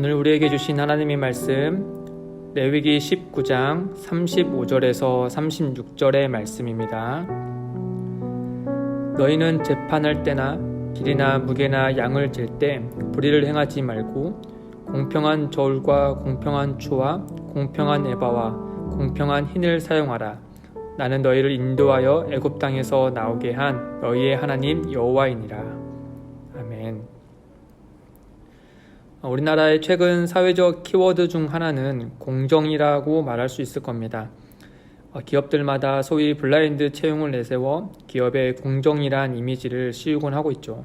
오늘 우리에게 주신 하나님의 말씀 레위기 19장 35절에서 36절의 말씀입니다. 너희는 재판할 때나 길이나 무게나 양을 잴 때 불의를 행하지 말고 공평한 저울과 공평한 추와 공평한 에바와 공평한 흰을 사용하라. 나는 너희를 인도하여 애굽 땅에서 나오게 한 너희의 하나님 여호와이니라. 아멘. 우리나라의 최근 사회적 키워드 중 하나는 공정이라고 말할 수 있을 겁니다. 기업들마다 소위 블라인드 채용을 내세워 기업의 공정이란 이미지를 씌우곤 하고 있죠.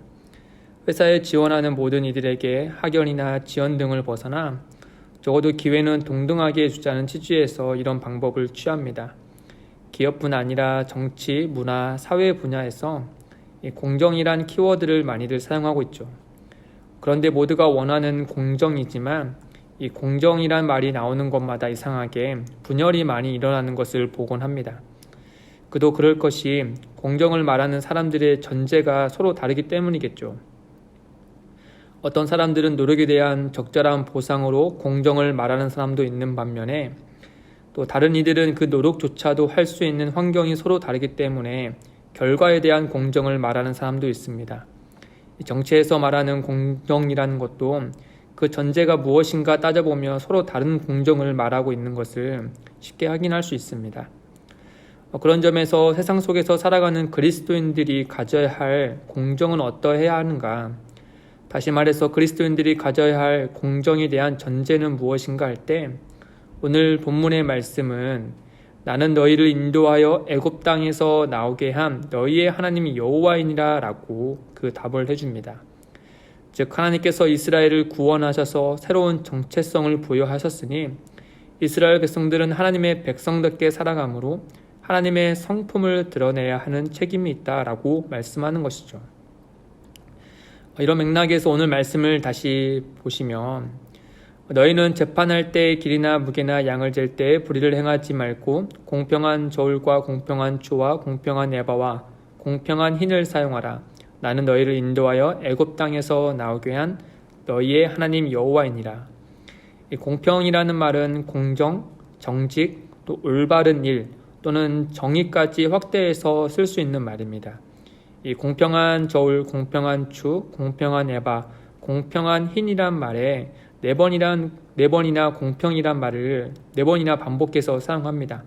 회사에 지원하는 모든 이들에게 학연이나 지원 등을 벗어나 적어도 기회는 동등하게 해주자는 취지에서 이런 방법을 취합니다. 기업뿐 아니라 정치, 문화, 사회 분야에서 공정이란 키워드를 많이들 사용하고 있죠. 그런데 모두가 원하는 공정이지만 이 공정이란 말이 나오는 것마다 이상하게 분열이 많이 일어나는 것을 보곤 합니다. 그도 그럴 것이 공정을 말하는 사람들의 전제가 서로 다르기 때문이겠죠. 어떤 사람들은 노력에 대한 적절한 보상으로 공정을 말하는 사람도 있는 반면에 또 다른 이들은 그 노력조차도 할 수 있는 환경이 서로 다르기 때문에 결과에 대한 공정을 말하는 사람도 있습니다. 정치에서 말하는 공정이라는 것도 그 전제가 무엇인가 따져보며 서로 다른 공정을 말하고 있는 것을 쉽게 확인할 수 있습니다. 그런 점에서 세상 속에서 살아가는 그리스도인들이 가져야 할 공정은 어떠해야 하는가? 다시 말해서 그리스도인들이 가져야 할 공정에 대한 전제는 무엇인가 할 때 오늘 본문의 말씀은 나는 너희를 인도하여 애굽 땅에서 나오게 한 너희의 하나님이 여호와이니라 라고 그 답을 해줍니다. 즉 하나님께서 이스라엘을 구원하셔서 새로운 정체성을 부여하셨으니 이스라엘 백성들은 하나님의 백성답게 살아가므로 하나님의 성품을 드러내야 하는 책임이 있다라고 말씀하는 것이죠. 이런 맥락에서 오늘 말씀을 다시 보시면 너희는 재판할 때 길이나 무게나 양을 잴 때 불의를 행하지 말고 공평한 저울과 공평한 추와 공평한 에바와 공평한 흰을 사용하라. 나는 너희를 인도하여 애굽 땅에서 나오게 한 너희의 하나님 여호와이니라. 이 공평이라는 말은 공정, 정직, 또 올바른 일 또는 정의까지 확대해서 쓸 수 있는 말입니다. 이 공평한 저울, 공평한 추, 공평한 에바, 공평한 흰이란 말에 네 번이나 공평이란 말을 네 번이나 반복해서 사용합니다.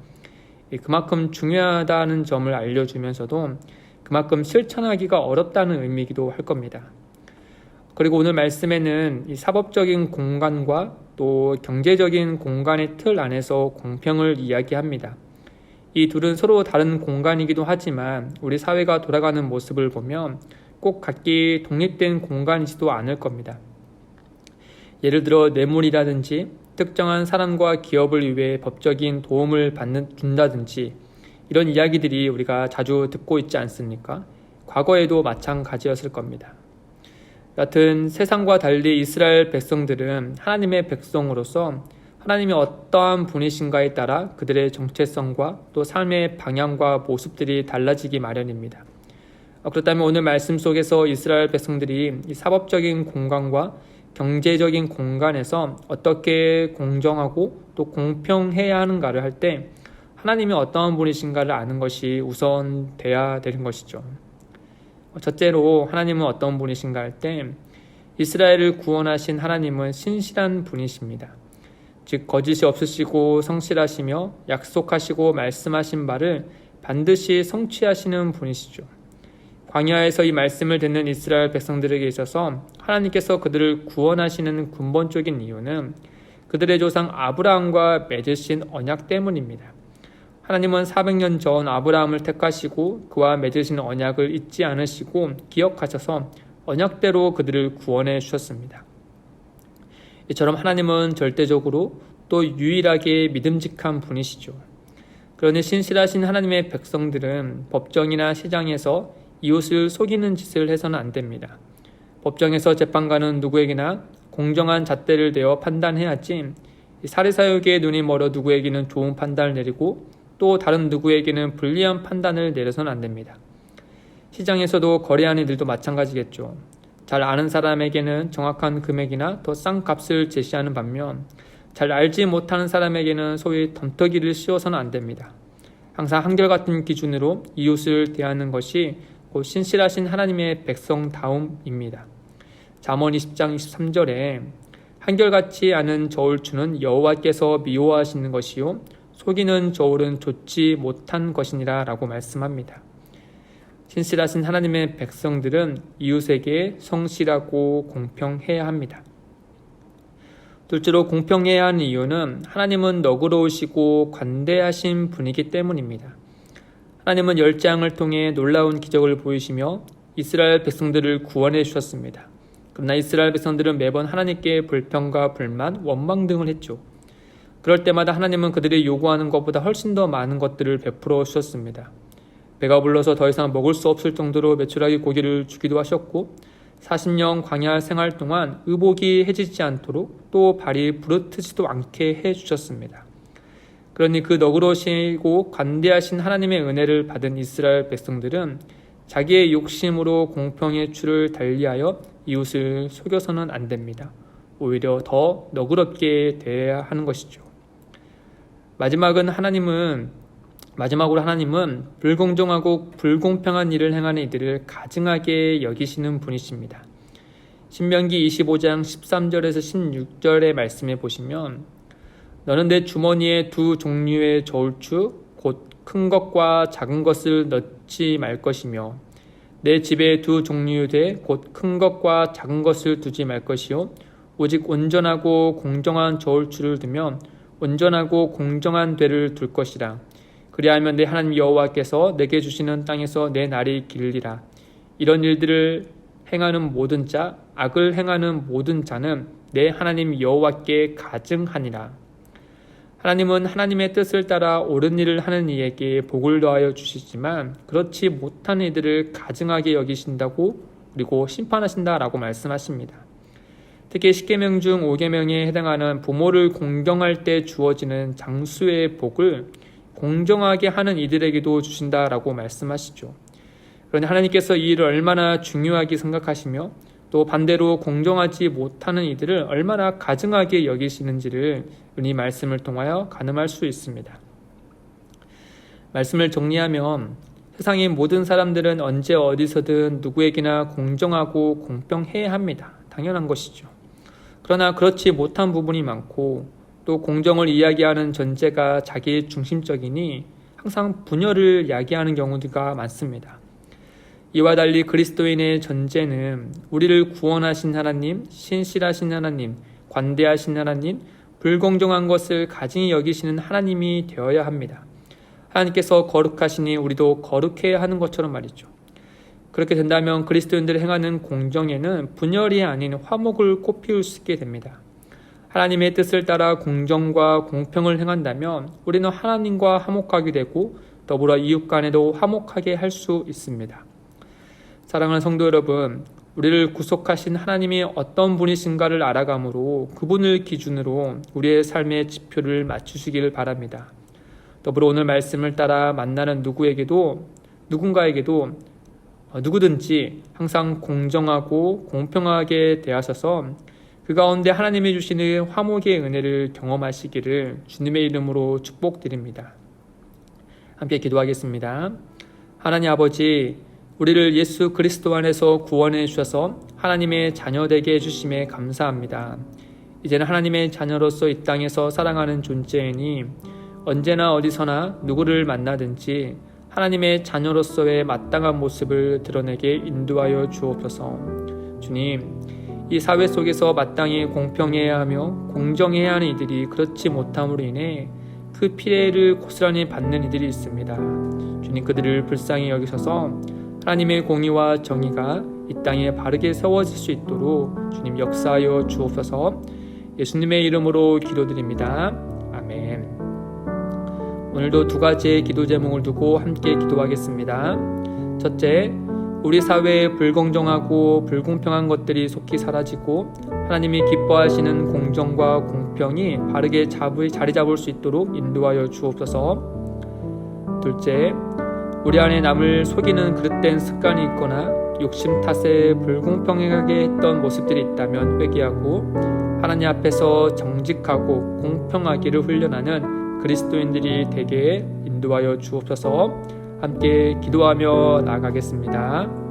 그만큼 중요하다는 점을 알려주면서도 그만큼 실천하기가 어렵다는 의미이기도 할 겁니다. 그리고 오늘 말씀에는 이 사법적인 공간과 또 경제적인 공간의 틀 안에서 공평을 이야기합니다. 이 둘은 서로 다른 공간이기도 하지만 우리 사회가 돌아가는 모습을 보면 꼭 각기 독립된 공간이지도 않을 겁니다. 예를 들어 뇌물이라든지 특정한 사람과 기업을 위해 법적인 도움을 준다든지 이런 이야기들이 우리가 자주 듣고 있지 않습니까? 과거에도 마찬가지였을 겁니다. 여하튼 세상과 달리 이스라엘 백성들은 하나님의 백성으로서 하나님이 어떠한 분이신가에 따라 그들의 정체성과 또 삶의 방향과 모습들이 달라지기 마련입니다. 그렇다면 오늘 말씀 속에서 이스라엘 백성들이 이 사법적인 공간과 경제적인 공간에서 어떻게 공정하고 또 공평해야 하는가를 할 때 하나님이 어떠한 분이신가를 아는 것이 우선 돼야 되는 것이죠. 첫째로 하나님은 어떤 분이신가 할 때 이스라엘을 구원하신 하나님은 신실한 분이십니다. 즉 거짓이 없으시고 성실하시며 약속하시고 말씀하신 바를 반드시 성취하시는 분이시죠. 광야에서 이 말씀을 듣는 이스라엘 백성들에게 있어서 하나님께서 그들을 구원하시는 근본적인 이유는 그들의 조상 아브라함과 맺으신 언약 때문입니다. 하나님은 400년 전 아브라함을 택하시고 그와 맺으신 언약을 잊지 않으시고 기억하셔서 언약대로 그들을 구원해 주셨습니다. 이처럼 하나님은 절대적으로 또 유일하게 믿음직한 분이시죠. 그러니 신실하신 하나님의 백성들은 법정이나 시장에서 이웃을 속이는 짓을 해서는 안 됩니다. 법정에서 재판관은 누구에게나 공정한 잣대를 대어 판단해야지 사리사욕의 눈이 멀어 누구에게는 좋은 판단을 내리고 또 다른 누구에게는 불리한 판단을 내려서는 안 됩니다. 시장에서도 거래하는 이들도 마찬가지겠죠. 잘 아는 사람에게는 정확한 금액이나 더 싼 값을 제시하는 반면 잘 알지 못하는 사람에게는 소위 덤터기를 씌워서는 안 됩니다. 항상 한결같은 기준으로 이웃을 대하는 것이 곧 신실하신 하나님의 백성다움입니다. 잠언 20장 23절에 한결같이 아는 저울추는 여호와께서 미워하시는 것이요 속이는 저울은 좋지 못한 것이니라 라고 말씀합니다. 신실하신 하나님의 백성들은 이웃에게 성실하고 공평해야 합니다. 둘째로 공평해야 하는 이유는 하나님은 너그러우시고 관대하신 분이기 때문입니다. 하나님은 열장을 통해 놀라운 기적을 보이시며 이스라엘 백성들을 구원해 주셨습니다. 그러나 이스라엘 백성들은 매번 하나님께 불평과 불만, 원망 등을 했죠. 그럴 때마다 하나님은 그들이 요구하는 것보다 훨씬 더 많은 것들을 베풀어 주셨습니다. 배가 불러서 더 이상 먹을 수 없을 정도로 메추라기 고기를 주기도 하셨고 40년 광야 생활 동안 의복이 해지지 않도록 또 발이 부르트지도 않게 해주셨습니다. 그러니 그 너그러우시고 관대하신 하나님의 은혜를 받은 이스라엘 백성들은 자기의 욕심으로 공평의 추를 달리하여 이웃을 속여서는 안 됩니다. 오히려 더 너그럽게 대해야 하는 것이죠. 마지막으로 하나님은 불공정하고 불공평한 일을 행하는 이들을 가증하게 여기시는 분이십니다. 신명기 25장 13절에서 16절의 말씀에 보시면 너는 내 주머니에 두 종류의 저울추 곧 큰 것과 작은 것을 넣지 말 것이며 내 집에 두 종류의 되 곧 큰 것과 작은 것을 두지 말 것이요 오직 온전하고 공정한 저울추를 두면 온전하고 공정한 되를 둘 것이라. 그리하면 내 하나님 여호와께서 내게 주시는 땅에서 내 날이 길리라. 이런 일들을 행하는 모든 자, 악을 행하는 모든 자는 내 하나님 여호와께 가증하니라. 하나님은 하나님의 뜻을 따라 옳은 일을 하는 이에게 복을 더하여 주시지만 그렇지 못하는 이들을 가증하게 여기신다고 그리고 심판하신다라고 말씀하십니다. 특히 10계명 중 5계명에 해당하는 부모를 공경할 때 주어지는 장수의 복을 공정하게 하는 이들에게도 주신다라고 말씀하시죠. 그러니 하나님께서 이 일을 얼마나 중요하게 생각하시며 또 반대로 공정하지 못하는 이들을 얼마나 가증하게 여기시는지를 이 말씀을 통하여 가늠할 수 있습니다. 말씀을 정리하면 세상의 모든 사람들은 언제 어디서든 누구에게나 공정하고 공평해야 합니다. 당연한 것이죠. 그러나 그렇지 못한 부분이 많고 또 공정을 이야기하는 전제가 자기 중심적이니 항상 분열을 야기하는 경우가 많습니다. 이와 달리 그리스도인의 전제는 우리를 구원하신 하나님, 신실하신 하나님, 관대하신 하나님, 불공정한 것을 가증히 여기시는 하나님이 되어야 합니다. 하나님께서 거룩하시니 우리도 거룩해야 하는 것처럼 말이죠. 그렇게 된다면 그리스도인들이 행하는 공정에는 분열이 아닌 화목을 꽃피울 수 있게 됩니다. 하나님의 뜻을 따라 공정과 공평을 행한다면 우리는 하나님과 화목하게 되고 더불어 이웃 간에도 화목하게 할 수 있습니다. 사랑하는 성도 여러분, 우리를 구속하신 하나님이 어떤 분이신가를 알아감으로 그분을 기준으로 우리의 삶의 지표를 맞추시기를 바랍니다. 더불어 오늘 말씀을 따라 만나는 누군가에게도 누구든지 항상 공정하고 공평하게 대하셔서 그 가운데 하나님이 주시는 화목의 은혜를 경험하시기를 주님의 이름으로 축복드립니다. 함께 기도하겠습니다. 하나님 아버지, 우리를 예수 그리스도 안에서 구원해 주셔서 하나님의 자녀 되게 해주심에 감사합니다. 이제는 하나님의 자녀로서 이 땅에서 살아가는 존재이니 언제나 어디서나 누구를 만나든지 하나님의 자녀로서의 마땅한 모습을 드러내게 인도하여 주옵소서. 주님, 이 사회 속에서 마땅히 공평해야 하며 공정해야 하는 이들이 그렇지 못함으로 인해 그 피해를 고스란히 받는 이들이 있습니다. 주님, 그들을 불쌍히 여기셔서 하나님의 공의와 정의가 이 땅에 바르게 세워질 수 있도록 주님 역사하여 주옵소서. 예수님의 이름으로 기도드립니다. 아멘. 오늘도 두 가지의 기도 제목을 두고 함께 기도하겠습니다. 첫째, 우리 사회에 불공정하고 불공평한 것들이 속히 사라지고 하나님이 기뻐하시는 공정과 공평이 바르게 자리 잡을 수 있도록 인도하여 주옵소서. 둘째, 우리 안에 남을 속이는 그릇된 습관이 있거나 욕심 탓에 불공평하게 했던 모습들이 있다면 회개하고 하나님 앞에서 정직하고 공평하기를 훈련하는 그리스도인들이 되게 인도하여 주옵소서. 함께 기도하며 나아가겠습니다.